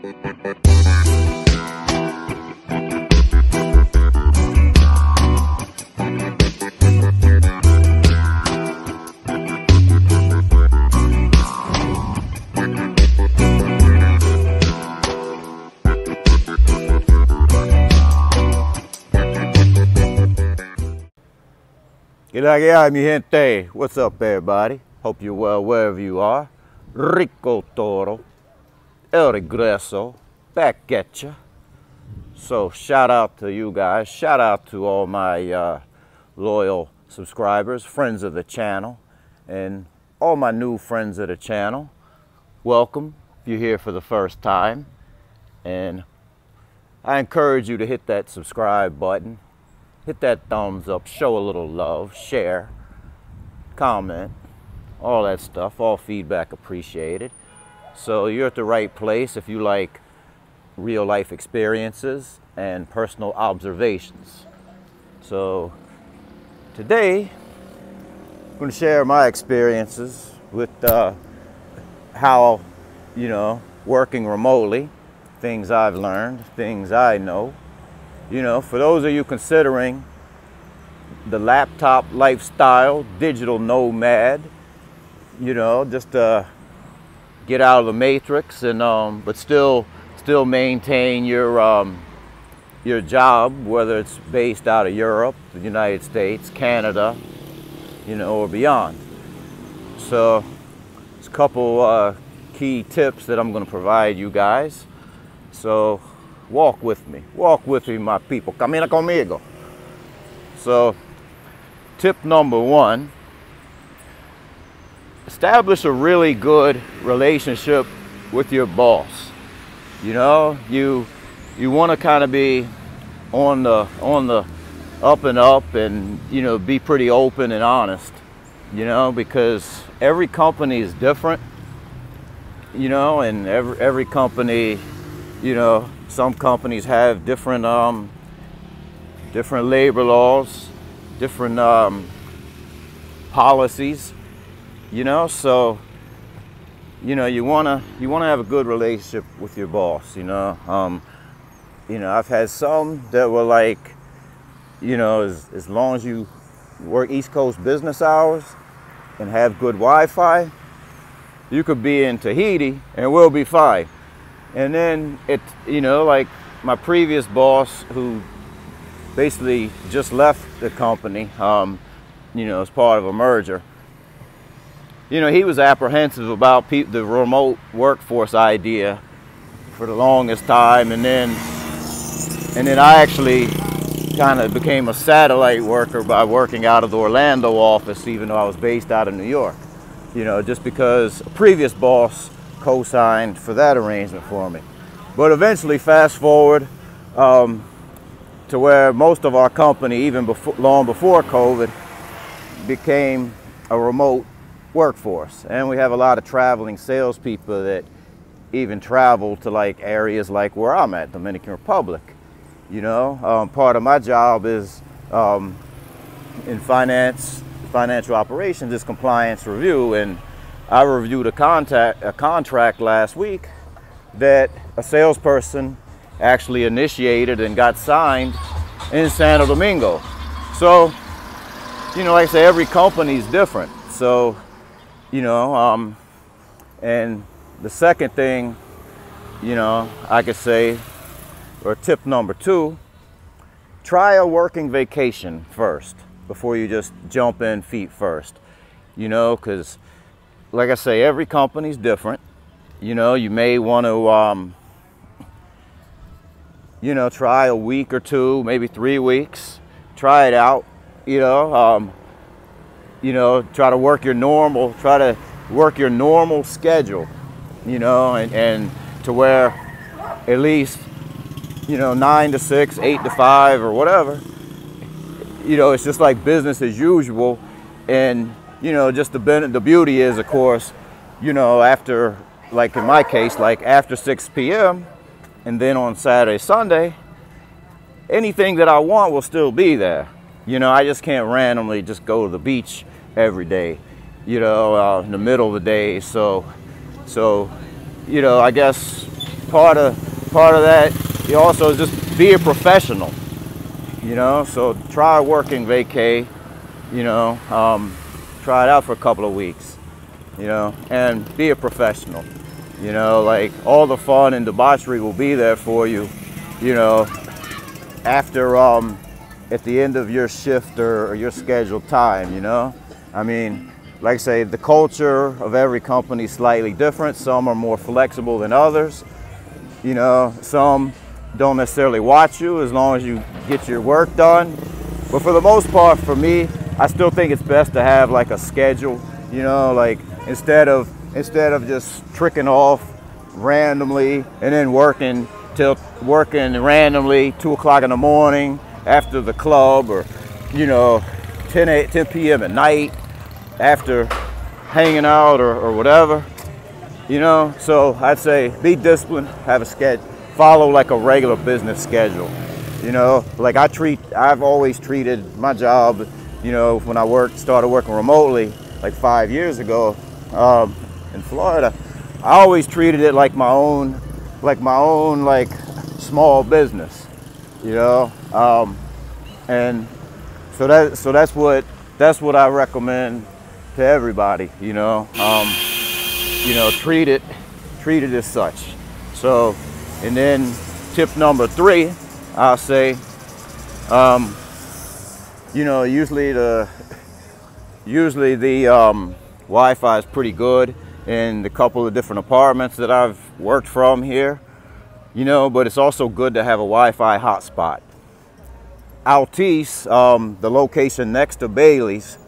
¿Qué la que hay, mi gente? What's up, everybody? Hope you're well wherever you are. Rico.t.toro, el regreso, back at ya. So shout out to you guys. Shout out to all my loyal subscribers, friends of the channel, and all my new friends of the channel. Welcome if you're here for the first time. And I encourage you to hit that subscribe button. Hit that thumbs up, show a little love, share, comment, all that stuff, all feedback appreciated. So you're at the right place if you like real life experiences and personal observations. So today, I'm going to share my experiences with how, working remotely, things I've learned, things I know. For those of you considering the laptop lifestyle, digital nomad, just get out of the matrix and but still maintain your job, whether it's based out of Europe, the United States, Canada, or beyond. So there's a couple key tips that I'm going to provide you guys. So walk with me, my people. Camina conmigo. So, tip number one, establish a really good relationship with your boss. You want to kind of be on the up and up, and be pretty open and honest. Because every company is different. And every company, some companies have different labor laws, different policies, so you wanna have a good relationship with your boss. I've had some that were like, as long as you work East Coast business hours and have good Wi-Fi, you could be in Tahiti and we'll be fine. And then like my previous boss, who basically just left the company, as part of a merger, he was apprehensive about the remote workforce idea for the longest time. And then I actually kind of became a satellite worker by working out of the Orlando office, even though I was based out of New York, just because a previous boss co-signed for that arrangement for me. But eventually, fast forward to where most of our company, even long before COVID, became a remote workforce. And we have a lot of traveling salespeople that even travel to like areas like where I'm at, Dominican Republic. Part of my job is in financial operations, is compliance review, and I reviewed a contract last week that a salesperson actually initiated and got signed in Santo Domingo. So, like I say, every company is different. So, and the second thing, I could say, or tip number two, try a working vacation first before you just jump in feet first, because like I say, every company's different. You may want to, try a week or two, maybe 3 weeks. Try it out. Try to work your normal schedule. And to where at least 9 to 6, 8 to 5, or whatever. It's just like business as usual. And just the beauty is, of course, after, like in my case, like after 6 p.m. and then on Saturday, Sunday, anything that I want will still be there. I just can't randomly just go to the beach every day, in the middle of the day. So, I guess part of that, you also just be a professional, you know. So try working vacay, you know, try it out for a couple of weeks, you know, and be a professional, you know. Like, all the fun and debauchery will be there for you, you know, after at the end of your shift or your scheduled time, you know. I mean, like I say, the culture of every company is slightly different. Some are more flexible than others, you know. Some don't necessarily watch you as long as you get your work done. But for the most part, for me, I still think it's best to have like a schedule, you know, like instead of just tricking off randomly and then working randomly 2 o'clock in the morning after the club, or, you know, 10 p.m. at night after hanging out or whatever, you know. So I'd say be disciplined, have a schedule, follow like a regular business schedule, you know. Like I've always treated my job, you know, when I started working remotely like 5 years ago in Florida, I always treated it like my own like small business, you know. And so that's what I recommend to everybody, you know. You know, treat it as such. So, and then tip number 3, I'll say, you know, usually the Wi-Fi is pretty good in the couple of different apartments that I've worked from here, you know, but it's also good to have a Wi-Fi hotspot. Altice, the location next to Bailey's,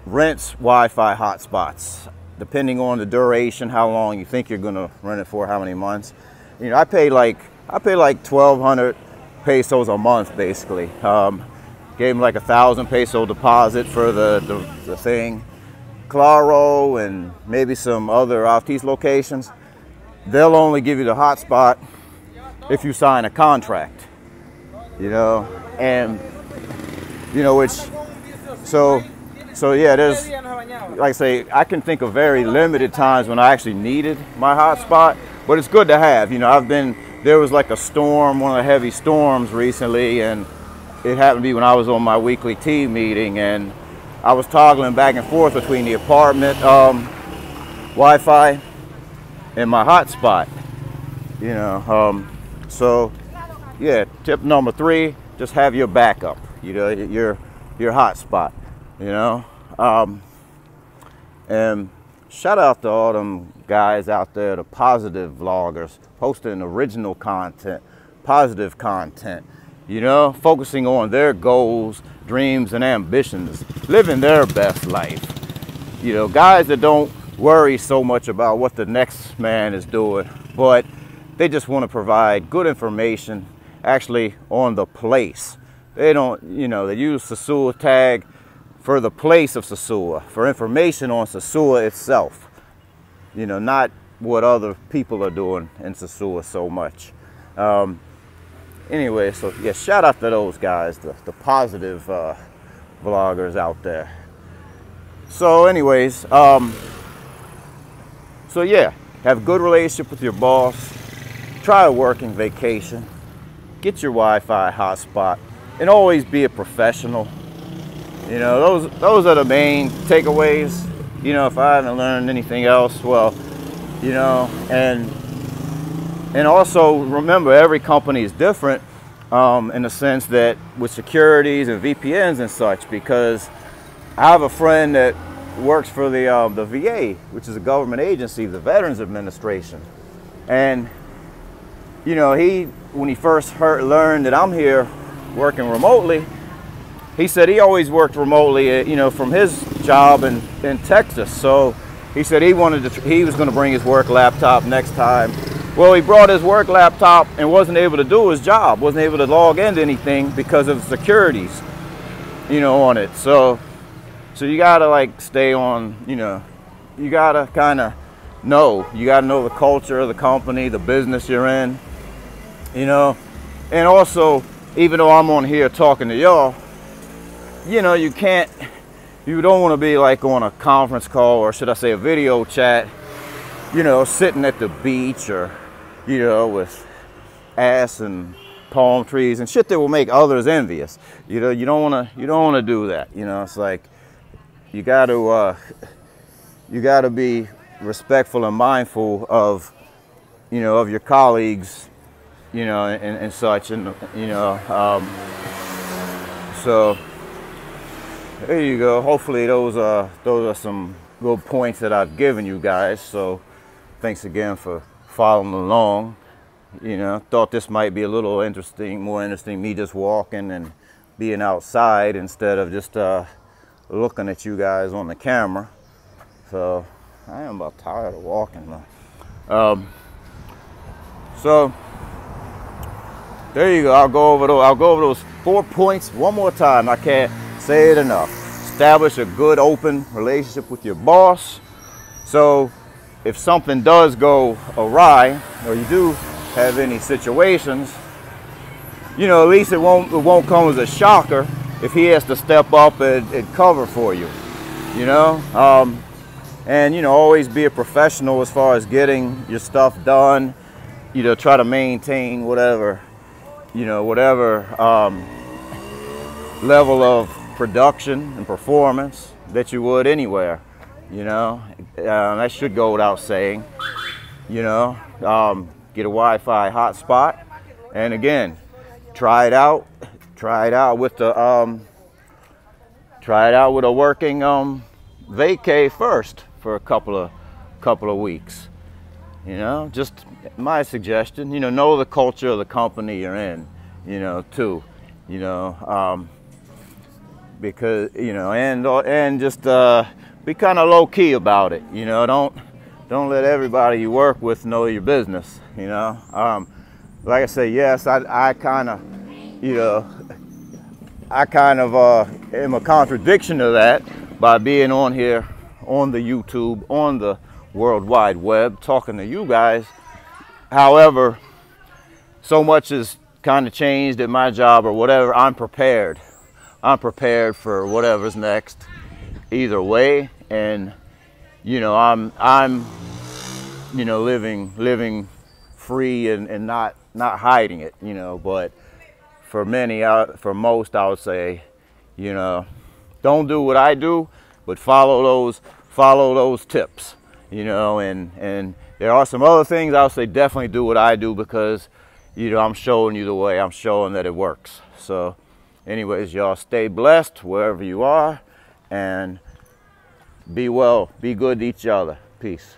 rents Wi-Fi hotspots, depending on the duration, how long you think you're gonna rent it for, how many months. You know, I pay like 1,200 pesos a month, basically. Gave them like 1,000 peso deposit for the thing. Claro and maybe some other Altice locations, they'll only give you the hotspot if you sign a contract, you know. And, you know, which, so yeah, there's, like I say, I can think of very limited times when I actually needed my hotspot, but it's good to have. You know, there was like a storm, one of the heavy storms recently, and it happened to be when I was on my weekly team meeting, and I was toggling back and forth between the apartment Wi-Fi and my hotspot, you know. So yeah, tip number 3, just have your backup, you know, your hotspot, you know. And shout out to all them guys out there, the positive vloggers, posting original content, positive content, you know, focusing on their goals, dreams, and ambitions, living their best life. You know, guys that don't worry so much about what the next man is doing, but they just want to provide good information actually on the place. They don't, you know, they use SOSUA tag for the place of SOSUA, for information on SOSUA itself, you know, not what other people are doing in SOSUA so much. Anyway, so yeah, shout out to those guys, the positive vloggers out there. So anyways, so yeah, have a good relationship with your boss, try a working vacation, get your Wi-Fi hotspot, and always be a professional. You know, those are the main takeaways. You know, if I haven't learned anything else, well, you know, and also remember, every company is different in the sense that with securities and VPNs and such, because I have a friend that works for the VA, which is a government agency, the Veterans Administration. And, you know, when he first learned that I'm here working remotely, he said he always worked remotely, you know, from his job in Texas. So he said he was going to bring his work laptop next time. Well, he brought his work laptop and wasn't able to do his job, wasn't able to log into anything because of securities, you know, on it. So you gotta like stay on, you know, you gotta kind of know, you gotta know the culture of the company, the business you're in, you know. And also, even though I'm on here talking to y'all, you know, you don't want to be like on a conference call, or should I say a video chat, you know, sitting at the beach or you know, with ass and palm trees and shit that will make others envious. You know, you don't want to do that. You know, it's like you got to be respectful and mindful of, you know, of your colleagues, you know, and such, and you know, so there you go. Hopefully those are some good points that I've given you guys. So thanks again for following along. You know, thought this might be a little interesting, more interesting, me just walking and being outside instead of just looking at you guys on the camera. So I am about tired of walking though. So there you go. I'll go over those 4 points one more time. I can't say it enough. Establish a good open relationship with your boss. So if something does go awry, or you do have any situations, you know, at least it won't come as a shocker if he has to step up and cover for you. You know, and you know, always be a professional as far as getting your stuff done. You know, try to maintain whatever, you know, whatever level of production and performance that you would anywhere. You know, that should go without saying. You know, get a Wi-Fi hotspot, and again, try it out with the a working vacay first for a couple of weeks. You know, just my suggestion. You know the culture of the company you're in. You know, too. You know, because you know, and just be kind of low key about it. You know, don't let everybody you work with know your business. You know, like I say, yes, I kind of, you know, am a contradiction to that by being on here, on the YouTube, on the World Wide Web, talking to you guys. However, so much has kind of changed at my job or whatever. I'm prepared for whatever's next, either way. And you know, I'm you know, living free and not hiding it, you know. But for most, I would say, you know, don't do what I do, but follow those tips, you know. And there are some other things I would say definitely do what I do, because, you know, I'm showing you the way. I'm showing that it works. So anyways, y'all stay blessed wherever you are, and be well, be good to each other. Peace.